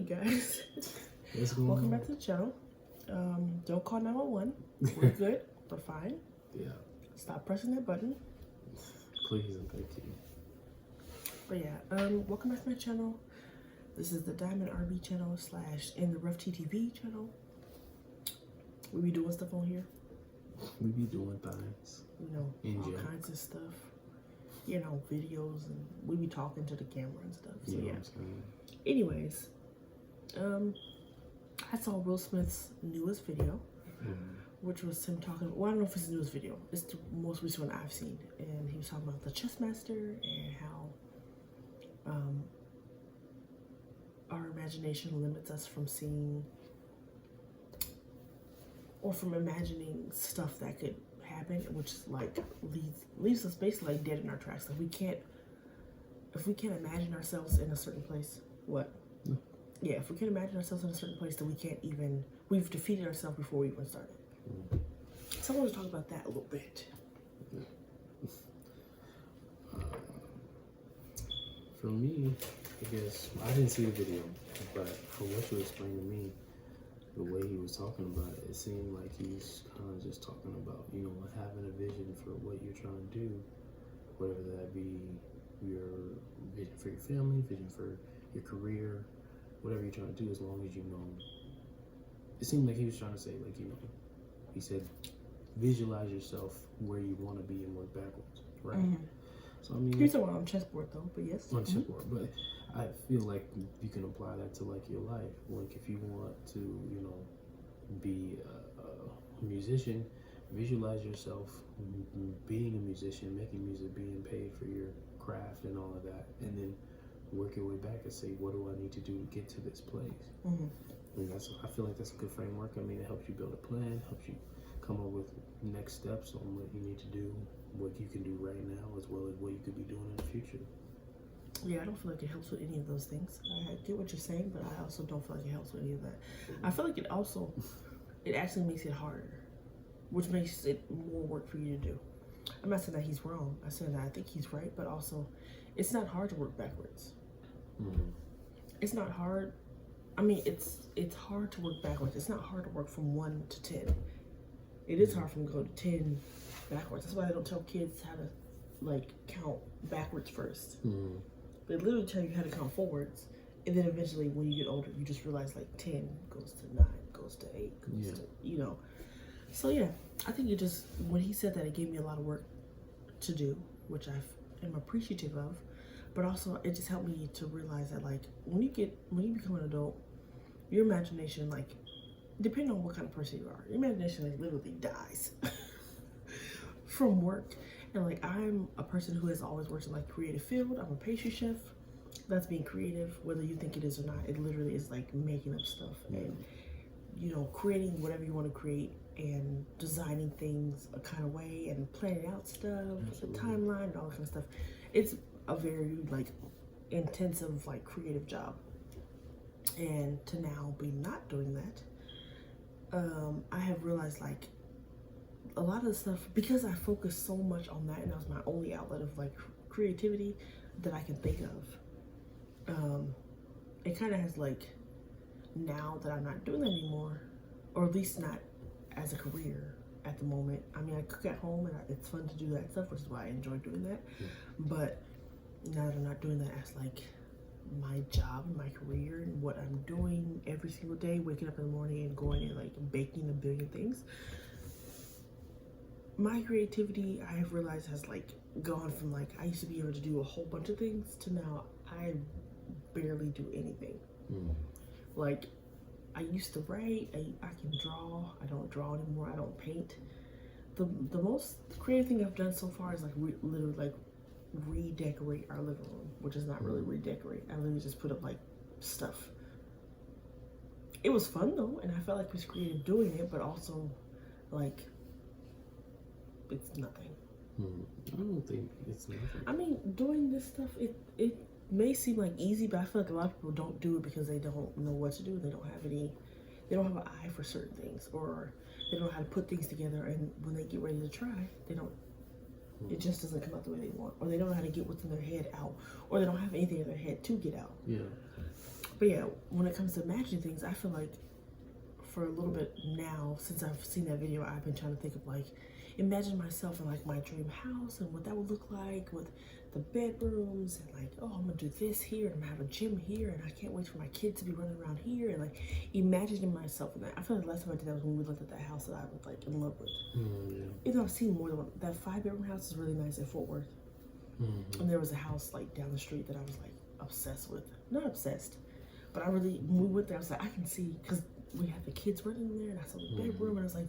guys. Welcome back to the channel. Don't call 911. We're good. We're fine. Yeah. Stop pressing that button. Please and thank you. But yeah, welcome back to my channel. This is the Diamond-RB channel / in the Rough TTV channel. We be doing stuff on here. We be doing things. You know, all kinds of stuff. You know, videos, and we be talking to the camera and stuff. So yeah. Anyways, I saw Will Smith's newest video, which was him talking. Well, I don't know if it's his newest video. It's the most recent one I've seen, and he was talking about the chess master and how our imagination limits us from seeing or from imagining stuff that could happen, which is like leaves us basically like dead in our tracks. Like if we can't imagine ourselves in a certain place, yeah, if we can't imagine ourselves in a certain place, then we've defeated ourselves before we even started. So I want to talk about that a little bit. For me, I guess I didn't see the video, but from what you explained to me, the way he was talking about it, it seemed like he's kind of just talking about, you know, having a vision for what you're trying to do, whatever that be, your vision for your family, vision for your career, whatever you're trying to do, as long as you know. It seemed like he was trying to say, like, you know, he said, visualize yourself where you want to be and work backwards, right? So I mean, here's one on chessboard though, but yes. On chessboard, but I feel like you can apply that to like your life. Like if you want to, you know, be a musician, visualize yourself being a musician, making music, being paid for your craft and all of that, and then work your way back and say, what do I need to do to get to this place? And I feel like that's a good framework. I mean, it helps you build a plan, helps you come up with next steps on what you need to do, what you can do right now, as well as what you could be doing in the future. Yeah, I don't feel like it helps with any of those things. I get what you're saying, but I also don't feel like it helps with any of that. I feel like it actually makes it harder, which makes it more work for you to do. I'm not saying that he's wrong. I'm saying that I think he's right, but also it's not hard to work backwards. It's not hard. I mean, it's hard to work backwards. It's not hard to work from 1 to 10. It is hard for them to go to 10 backwards. That's why I don't tell kids how to like count backwards first. They literally tell you how to count forwards, and then eventually when you get older, you just realize like 10 goes to 9, goes to 8, goes to, you know. So yeah, I think it just, when he said that, it gave me a lot of work to do, which I am appreciative of, but also it just helped me to realize that like when you become an adult, your imagination, like depending on what kind of person you are, your imagination like literally dies from work. And like I'm a person who has always worked in like creative field. I'm a pastry chef. That's being creative, whether you think it is or not. It literally is like making up stuff and, you know, creating whatever you want to create and designing things a kind of way and planning out stuff, the timeline and all that kind of stuff. It's a very like intensive like creative job. And to now be not doing that, I have realized like a lot of the stuff, because I focus so much on that, and that was my only outlet of like creativity that I can think of. It kind of has like, now that I'm not doing that anymore, or at least not as a career at the moment. I mean, I cook at home and it's fun to do that stuff, which is why I enjoy doing that. But now that I'm not doing that as like my job and my career and what I'm doing every single day, waking up in the morning and going and like baking a billion things, my creativity, I have realized, has like gone from like I used to be able to do a whole bunch of things to now I barely do anything. Like I used to write, I can draw. I don't draw anymore. I don't paint. The most creative thing I've done so far is like literally like redecorate our living room, which is not really redecorate. I literally just put up like stuff. It was fun though, and I felt like I was creative doing it, but also like it's nothing. I don't think it's nothing. I mean, doing this stuff, it may seem like easy, but I feel like a lot of people don't do it because they don't know what to do. They don't have an eye for certain things, or they don't know how to put things together, and when they get ready to try, it just doesn't come out the way they want, or they don't know how to get what's in their head out, or they don't have anything in their head to get out. But yeah, when it comes to imagining things, I feel like for a little bit now, since I've seen that video, I've been trying to think of like, imagine myself in like my dream house and what that would look like with the bedrooms and like, oh, I'm gonna do this here and I'm gonna have a gym here and I can't wait for my kids to be running around here and like imagining myself in that. I feel like the last time I did that was when we looked at that house that I was like in love with. Yeah. Even though I've seen more than one, that 5-bedroom house is really nice in Fort Worth. And there was a house like down the street that I was like obsessed with. Not obsessed, but I really, when we went there, I was like, I can see, because we had the kids running in there and I saw the bedroom and I was like,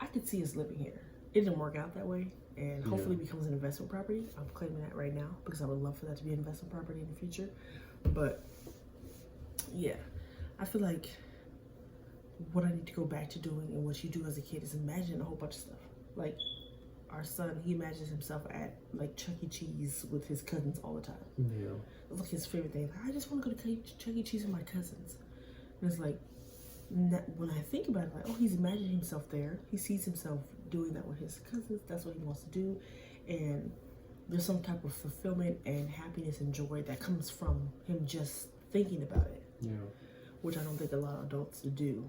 I could see us living here. It didn't work out that way, and hopefully it becomes an investment property. I'm claiming that right now because I would love for that to be an investment property in the future. But yeah, I feel like what I need to go back to doing and what you do as a kid is imagine a whole bunch of stuff. Like our son, he imagines himself at like Chuck E. Cheese with his cousins all the time. Yeah. It's like his favorite thing. Like, I just want to go to Chuck E. Cheese with my cousins. And it's like, when I think about it, like, oh, he's imagining himself there. He sees himself doing that with his cousins. That's what he wants to do. And there's some type of fulfillment and happiness and joy that comes from him just thinking about it. Yeah. Which I don't think a lot of adults do.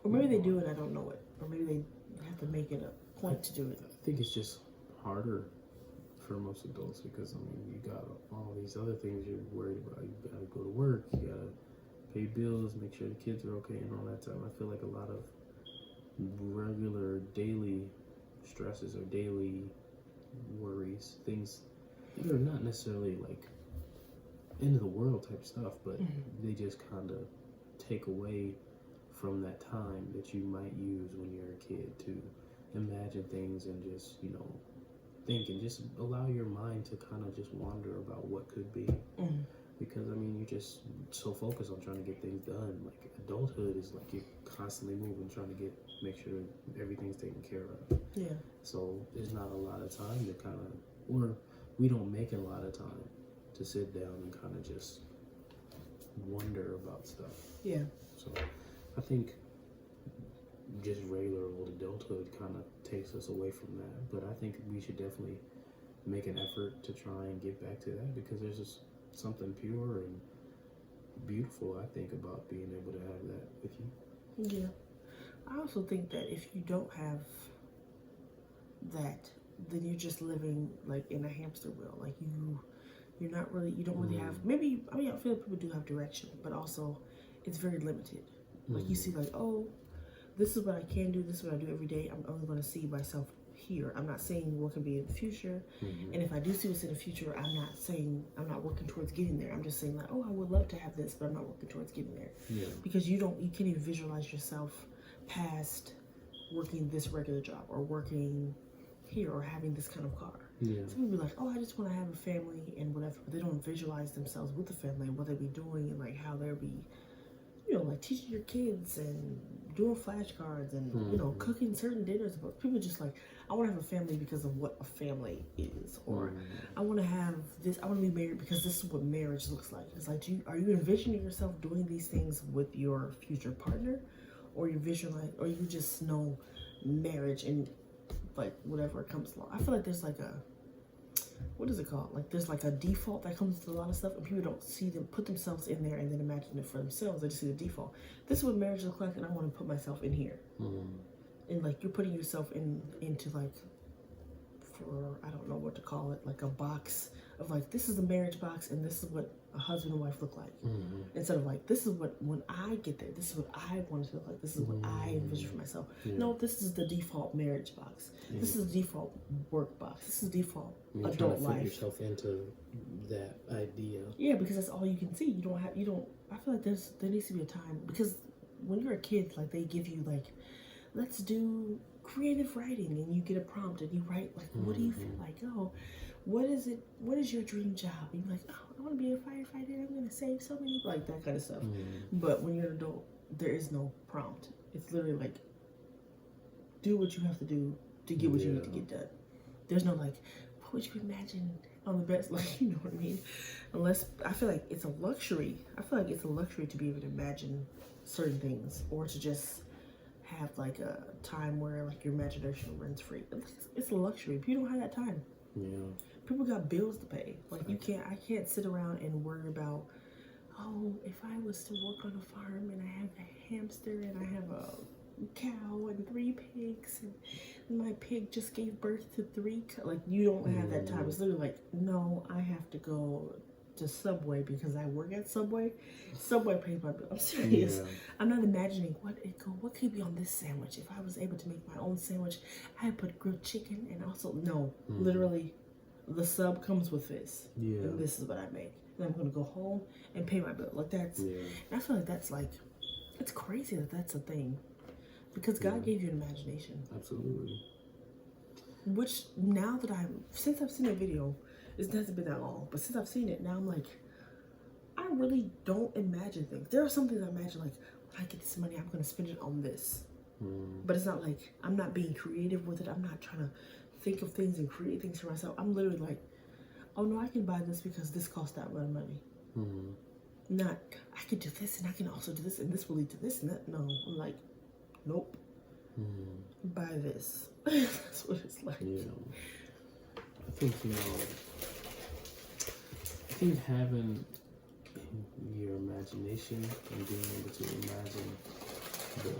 Or maybe they do and I don't know it. Or maybe they have to make it a point to do it. I think it's just harder for most adults because, I mean, you got all these other things you're worried about. You gotta go to work, you gotta pay bills, make sure the kids are okay and all that stuff. I feel like a lot of regular daily stresses or daily worries, things that are not necessarily like end of the world type stuff, but they just kind of take away from that time that you might use when you're a kid to imagine things and just, you know, think and just allow your mind to kind of just wander about what could be. Because, I mean, you're just so focused on trying to get things done. Like, adulthood is like you're constantly moving, trying to make sure everything's taken care of. Yeah. So there's not a lot of time to kind of, or we don't make a lot of time to sit down and kind of just wonder about stuff. Yeah. So I think just regular old adulthood kind of takes us away from that. But I think we should definitely make an effort to try and get back to that because there's just something pure and beautiful, I think, about being able to have that with you. Yeah. I also think that if you don't have that, then you're just living like in a hamster wheel. Like you don't really have, maybe, I mean, I feel like people do have direction, but also it's very limited. Like you see like, oh, this is what I can do, this is what I do every day. I'm only going to see myself here. I'm not saying what can be in the future. And if I do see what's in the future, I'm not saying I'm not working towards getting there. I'm just saying like, oh, I would love to have this, but I'm not working towards getting there. Yeah. Because you can't even visualize yourself past working this regular job or working here or having this kind of car. Yeah. Some people be like, oh, I just want to have a family and whatever, but they don't visualize themselves with the family and what they be doing and like how they'll be, you know, like teaching your kids and doing flashcards and, you know, cooking certain dinners. But people just like, I want to have a family because of what a family is. Or I want to have this, I want to be married because this is what marriage looks like. It's like, are you envisioning yourself doing these things with your future partner? Or you visualize, or you just know marriage and like whatever comes along. I feel like there's like a, what is it called? Like there's like a default that comes to a lot of stuff and people don't see them put themselves in there and then imagine it for themselves. They just see the default. This is what marriage looks like and I want to put myself in here. And like you're putting yourself into like, for, I don't know what to call it, like a box of like, this is the marriage box and this is what a husband and wife look like. Instead of like, this is what, when I get there, this is what I want it to look like. This is what I envision for myself. No, this is the default marriage box. This is the default work box. This is the default adult life. Fit yourself into that idea. Yeah, because that's all you can see. I feel like there needs to be a time, because when you're a kid, like they give you like, let's do creative writing, and you get a prompt and you write like, what do you feel like? Oh, what is your dream job? And you're like, oh, I want to be a firefighter. I'm going to save so many, like that kind of stuff. But when you're an adult, there is no prompt. It's literally like, do what you have to do to get what you need to get done. There's no like, what would you imagine on the best, like, you know what I mean? Unless, I feel like it's a luxury. I feel like it's a luxury to be able to imagine certain things, or to just have like a time where like your imagination runs free. It's a luxury. People don't have that time. Yeah. People got bills to pay. Like I can't sit around and worry about, oh, if I was to work on a farm and I have a hamster and I have a cow and 3 pigs and my pig just gave birth to 3, like, you don't have that time. It's literally like, no, I have to go to Subway because I work at Subway. Subway pays my bill. I'm serious. Yeah. I'm not imagining what could be on this sandwich. If I was able to make my own sandwich, I'd put grilled chicken and also, no, literally, the sub comes with this. Yeah. And this is what I make. And I'm going to go home and pay my bill. Like, that's, and I feel like that's like, it's crazy that that's a thing. Because God gave you an imagination. Absolutely. Which, now that since I've seen that video, it hasn't been that long, but since I've seen it, now I'm like, I really don't imagine things. There are some things I imagine, like, when I get this money, I'm going to spend it on this. But it's not like, I'm not being creative with it. I'm not trying to think of things and create things for myself. I'm literally like, oh no, I can buy this because this costs that much money. Not, I could do this and I can also do this and this will lead to this and that. No, I'm like, nope. Buy this. That's what it's like. Yeah. I think, I think having your imagination and being able to imagine the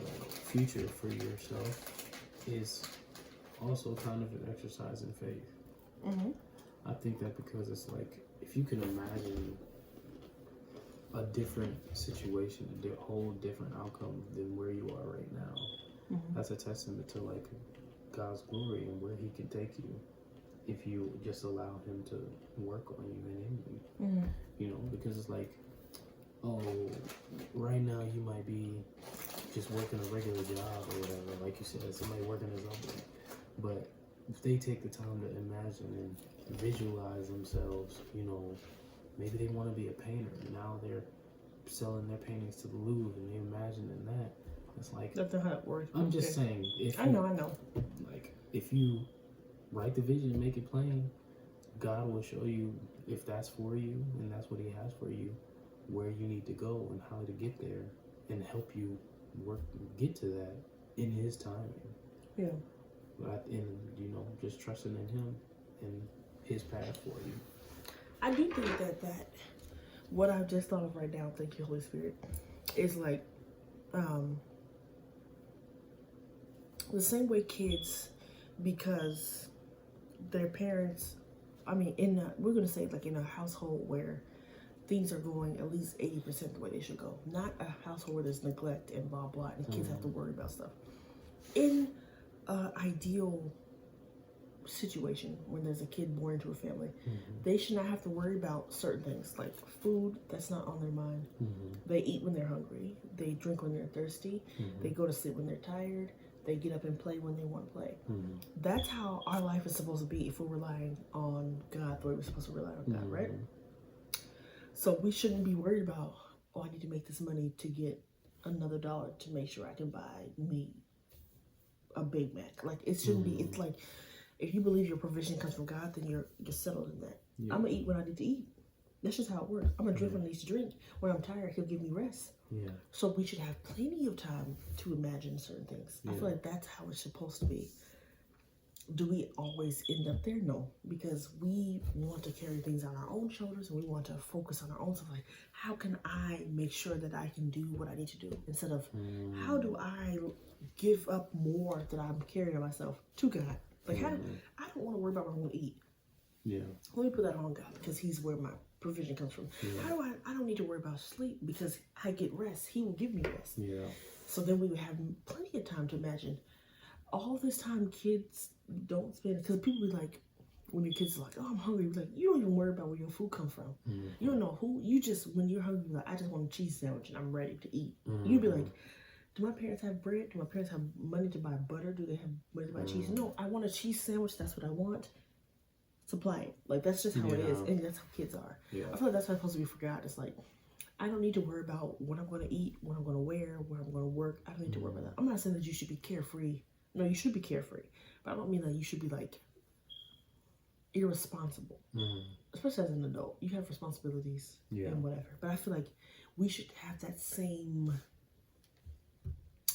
future for yourself is also kind of an exercise in faith. I think that because it's like, if you can imagine a different situation, a whole different outcome than where you are right now, that's a testament to like God's glory and where He can take you if you just allow Him to work on you and in you. You know, because it's like, oh, right now you might be just working a regular job or whatever, like you said, somebody working as a, but if they take the time to imagine and visualize themselves, you know, maybe they want to be a painter. Now they're selling their paintings to the Louvre and they're imagining that. It's like, that's not how it works. I'm just saying, if I know. Like, if you write the vision and make it plain, God will show you if that's for you and that's what He has for you, where you need to go and how to get there, and help you get to that in His timing. Yeah. And you know, just trusting in Him and His path for you. I do think that what I've just thought of right now, thank you, Holy Spirit, is like the same way kids, because their parents, I mean, we're going to say like in a household where things are going at least 80% the way they should go. Not a household where there's neglect and blah, blah, and kids have to worry about stuff. In an ideal situation, when there's a kid born into a family, they should not have to worry about certain things, like food, that's not on their mind. They eat when they're hungry. They drink when they're thirsty. They go to sleep when they're tired. They get up and play when they want to play. That's how our life is supposed to be if we're relying on God the way we're supposed to rely on God, right? So we shouldn't be worried about, oh, I need to make this money to get another dollar to make sure I can buy me a Big Mac. Like, it shouldn't be, it's like, if you believe your provision comes from God, then you're settled in that. I'm going to eat when I need to eat. That's just how it works. I'm going to drink when I need to drink. When I'm tired, He'll give me rest. So we should have plenty of time to imagine certain things. I feel like that's how it's supposed to be. Do we always end up there? No, because we want to carry things on our own shoulders and we want to focus on our own stuff. Like, how can I make sure that I can do what I need to do, instead of how do I give up more that I'm carrying on myself to God? Like, I don't want to worry about what I'm going to eat. Let me put that on God, because He's where my provision comes from. How do I don't need to worry about sleep, because I get rest. He will give me rest. So then we would have plenty of time to imagine. All this time kids don't spend, because people be like, when your kids are like, oh, I'm hungry, like, you don't even worry about where your food comes from. You don't know who, you just, when you're hungry, like, I just want a cheese sandwich and I'm ready to eat. You'd be like, do my parents have bread? Do my parents have money to buy butter? Do they have money to buy cheese? No, I want a cheese sandwich. That's what I want. Supply it. Like, that's just how it is. And that's how kids are. I feel like that's how it's supposed to be for God. It's like, I don't need to worry about what I'm going to eat, what I'm going to wear, where I'm going to work. I don't need to worry about that. I'm not saying that you should be carefree. No, you should be carefree. But I don't mean that you should be, like, irresponsible. Especially as an adult. You have responsibilities and whatever. But I feel like we should have that same,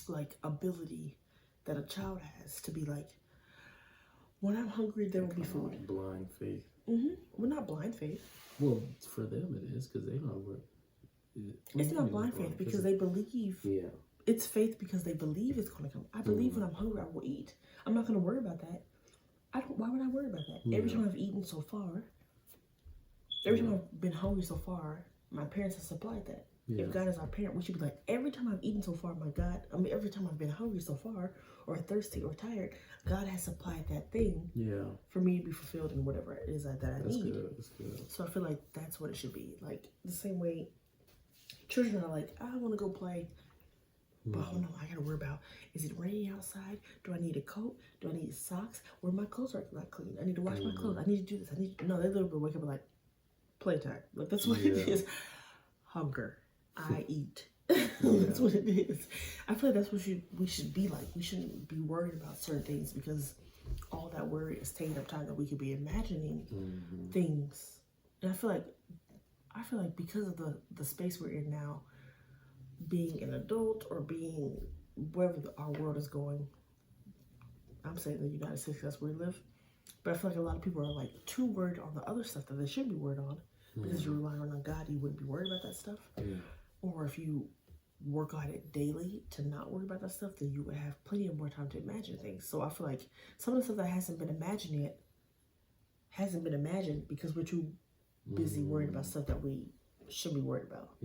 like, ability that a child has to be like, when I'm hungry, there will be food. Blind faith. Well, not blind faith. Well, for them it is, because they don't know what. It's not blind faith because they believe. Yeah. It's faith because they believe it's going to come. I believe when I'm hungry, I will eat. I'm not going to worry about that. Why would I worry about that? Every time I've eaten so far, every time I've been hungry so far, my parents have supplied that. If God is our parent, we should be like, every time I've eaten so far, my God, every time I've been hungry so far, or thirsty or tired, God has supplied that thing for me to be fulfilled in whatever it is that I need. That's good. So I feel like that's what it should be. Like the same way children are like, I want to go play. But oh no, I gotta worry about, is it raining outside? Do I need a coat? Do I need socks? Where my clothes are not clean? I need to wash my clothes. I need to do this. No, they literally wake up and like, playtime. Like that's what it is. Hunger. I eat. That's what it is. I feel like that's what we should be like. We shouldn't be worried about certain things because all that worry is taking up time that we could be imagining things. And I feel like because of the space we're in now, being an adult or being wherever our world is going, I'm saying the United States, that's where we live, but I feel like a lot of people are like too worried on the other stuff that they should be worried on because you're relying on God. You wouldn't be worried about that stuff. Or if you work on it daily to not worry about that stuff, then you would have plenty of more time to imagine things. So I feel like some of the stuff that hasn't been imagined yet hasn't been imagined because we're too busy worried about stuff that we should be worried about.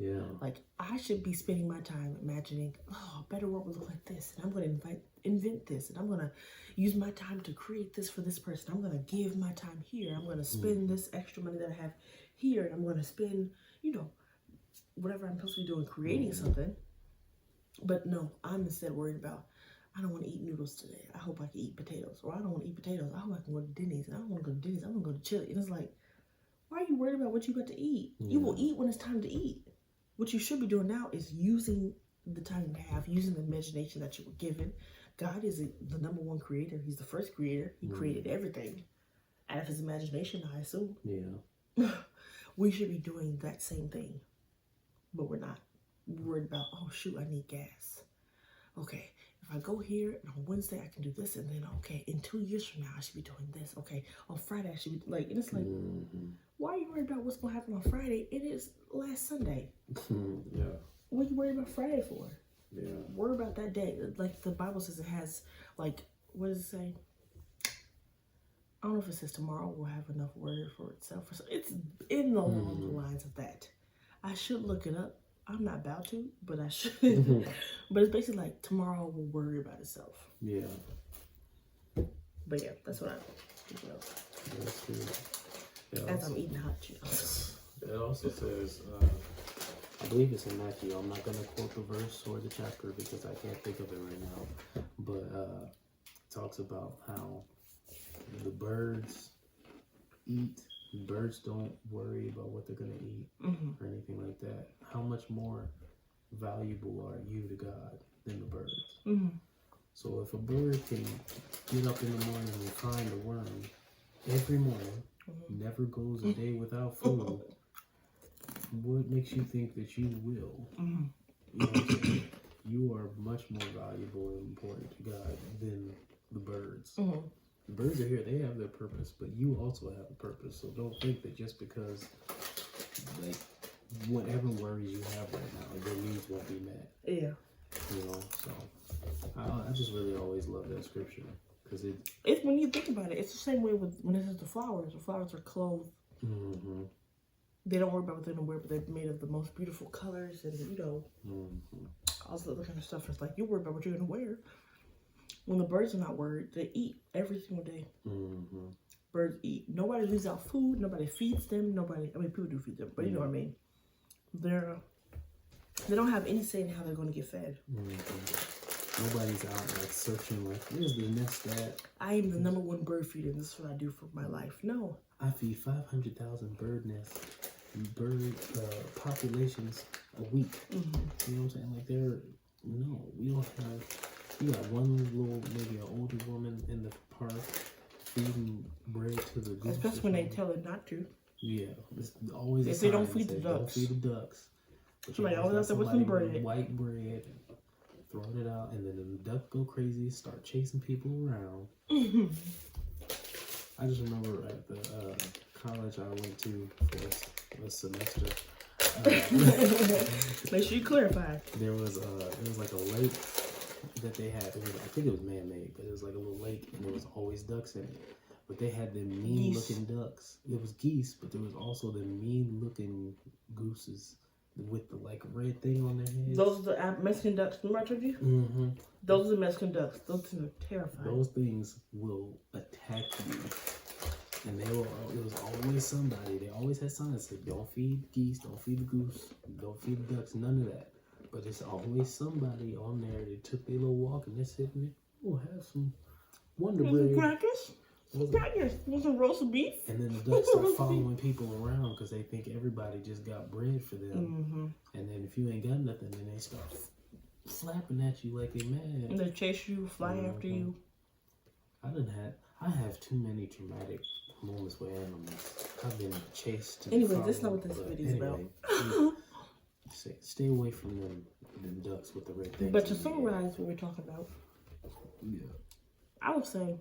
Like I should be spending my time imagining, oh, a better world would look like this, and I'm going to invent this, and I'm going to use my time to create this for this person. I'm going to give my time here. I'm going to spend this extra money that I have here, and I'm going to spend, whatever I'm supposed to be doing, creating something. But no, I'm instead worried about, I don't want to eat noodles today. I hope I can eat potatoes. Or I don't want to eat potatoes. I hope I can go to Denny's. And I don't want to go to Denny's. I want to go to Chili. And it's like, why are you worried about what you got to eat? You will eat when it's time to eat. What you should be doing now is using the time you have, using the imagination that you were given. God is the number one creator. He's the first creator. He created everything out of his imagination, I assume. We should be doing that same thing. But we're not. We're worried about, oh shoot, I need gas. Okay, if I go here and on Wednesday I can do this, and then okay, in 2 years from now I should be doing this. Okay, on Friday I should be like, and it's like, why are you worried about what's gonna happen on Friday? It is last Sunday. What are you worried about Friday for? Worry about that day. Like the Bible says, it has like, what does it say? I don't know if it says tomorrow will have enough word for itself. Or so. It's in the along the lines of that. I should look it up. I'm not about to, but I should. But it's basically like tomorrow will worry about itself. But yeah, that's what I think. That's good. As I'm eating hot Cheetos. It also says, I believe it's in Matthew. I'm not going to quote the verse or the chapter because I can't think of it right now. But it talks about how the birds eat. Birds don't worry about what they're going to eat or anything like that. How much more valuable are you to God than the birds? So if a bird can get up in the morning and find a worm every morning, never goes a day without food, what makes you think that you will? You know what I'm saying? You are much more valuable and important to God than the birds. The birds are here, they have their purpose, but you also have a purpose. So don't think that just because, like, whatever worries you have right now, your needs won't be met. So I just really always love that scripture because it's when you think about it, it's the same way with when it says the flowers. The flowers are clothed. They don't worry about what they're gonna wear, but they're made of the most beautiful colors and all the other kind of stuff. It's like you worry about what you're gonna wear. When the birds are not worried, they eat every single day. Birds eat. Nobody leaves out food. Nobody feeds them. People do feed them, but you know what I mean. They don't have any say in how they're going to get fed. Nobody's out like searching like, where's the nest at? I am the number one bird feeder, and this is what I do for my life. No. I feed 500,000 bird nests, bird populations a week. You know what I'm saying? Like we don't have. You got one little, maybe an older woman in the park feeding bread to the goose. Especially when they tell it not to. It's always if they don't feed the ducks. Don't feed the ducks. Somebody always out there with some bread. White bread, throwing it out, and then the duck go crazy, start chasing people around. I just remember at the college I went to for a semester, Make sure you clarify. There was like a lake that they had. I think it was man-made, but it was like a little lake, and there was always ducks in it. But they had them mean-looking ducks. It was geese, but there was also the mean-looking gooses with the like red thing on their heads. Those are the Mexican ducks. Remember I told you? Mm-hmm. Those are the Mexican ducks. Those things are terrifying. Those things will attack you. And it was always somebody. They always had signs that said, don't feed geese, don't feed the goose, don't feed the ducks, none of that. But it's always somebody on there that took their little walk and they're sitting there, oh, have some Wonder Bread. Crackers? Crackers. Want some roast beef? And then the ducks start following people around because they think everybody just got bread for them. Mm-hmm. And then if you ain't got nothing, then they start flapping at you like they mad. And they chase you, fly after you. I have too many traumatic moments with animals. I've been chased. Anyway, that's not what this video is about. Stay away from them ducks with the red things. But to summarize what we're talking about, yeah, I would say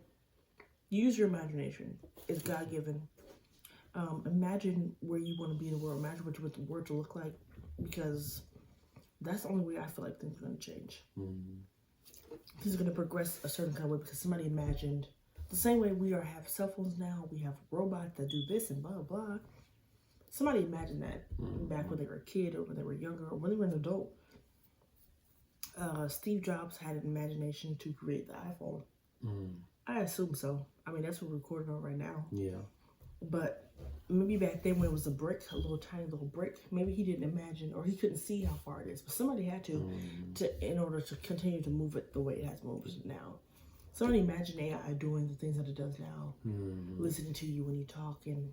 use your imagination. It's God given. Imagine where you want to be in the world. Imagine what you want the world to look like, because that's the only way I feel like things are going to change. Things are going to progress a certain kind of way because somebody imagined. The same way we have cell phones now, we have robots that do this and blah, blah. Somebody imagined that back when they were a kid or when they were younger or when they were an adult. Steve Jobs had an imagination to create the iPhone. I assume so. I mean, that's what we're recording on right now. Yeah. But maybe back then when it was a brick, a little tiny little brick, maybe he didn't imagine or he couldn't see how far it is. But somebody had to in order to continue to move it the way it has moved now. Somebody imagine AI doing the things that it does now, listening to you when you talk and,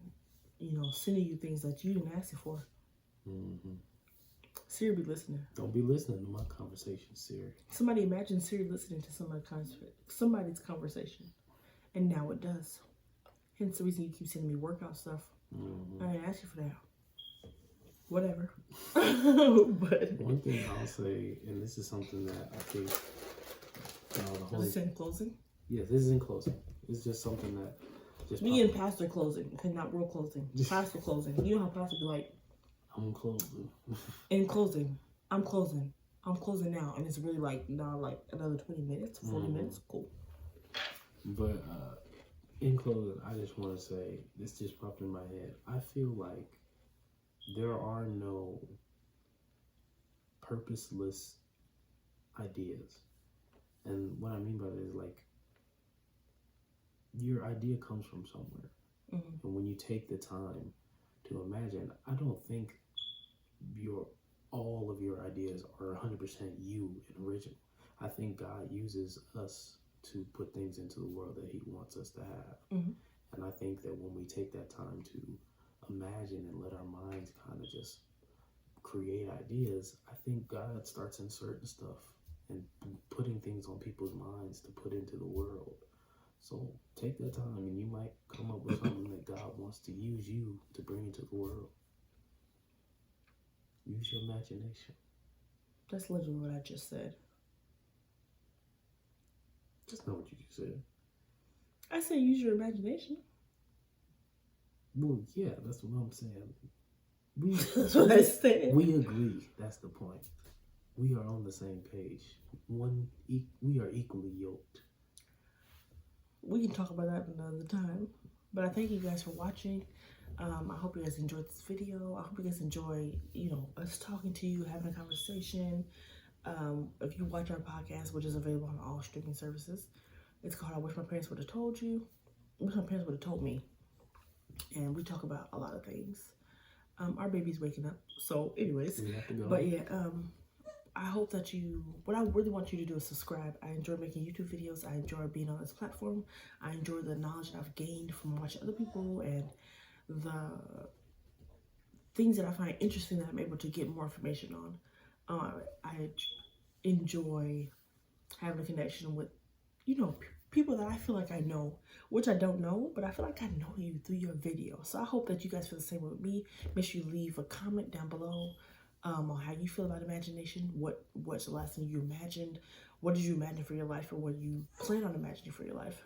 you know, sending you things that you didn't ask it for. Siri be listening. Don't be listening to my conversation, Siri. Somebody imagine Siri listening to somebody's conversation. And now it does. Hence the reason you keep sending me workout stuff. I didn't ask you for that. Whatever. But one thing I'll say, and this is something that I think... Is this in closing? Yes, this is in closing. It's just something that just... Me and pastor closing. Okay, not real closing. Pastor closing. You know how pastor be like... I'm closing. In closing. I'm closing. I'm closing now. And it's really like, now like another 20 minutes, 40 minutes. Cool. But in closing, I just want to say, this just popped in my head. I feel like there are no purposeless ideas. And what I mean by that is like, your idea comes from somewhere. And when you take the time to imagine, I don't think all of your ideas are 100% you and original. I think God uses us to put things into the world that he wants us to have. And I think that when we take that time to imagine and let our minds kind of just create ideas, I think God starts inserting stuff and putting things on people's minds to put into the world. So take that time and you might come up with something that God wants to use you to bring into the world. Use your imagination. That's literally what I just said. That's not what you just said. I said use your imagination. Well, yeah, that's what I'm saying. That's what I said. We agree. That's the point. We are on the same page. We are equally yoked. We can talk about that another time. But I thank you guys for watching. I hope you guys enjoyed this video. I hope you guys enjoy, us talking to you, having a conversation. If you watch our podcast, which is available on all streaming services, it's called I Wish My Parents Would Have Told You. I Wish My Parents Would Have Told Me. And we talk about a lot of things. Our baby's waking up. So anyways, We have to go. but yeah, I hope that what I really want you to do is subscribe. I enjoy making YouTube videos. I enjoy being on this platform. I enjoy the knowledge that I've gained from watching other people and the things that I find interesting that I'm able to get more information on. I enjoy having a connection with, people that I feel like I know, which I don't know, but I feel like I know you through your video. So I hope that you guys feel the same way with me. Make sure you leave a comment down below on how you feel about imagination. What's the last thing you imagined? What did you imagine for your life, or what do you plan on imagining for your life?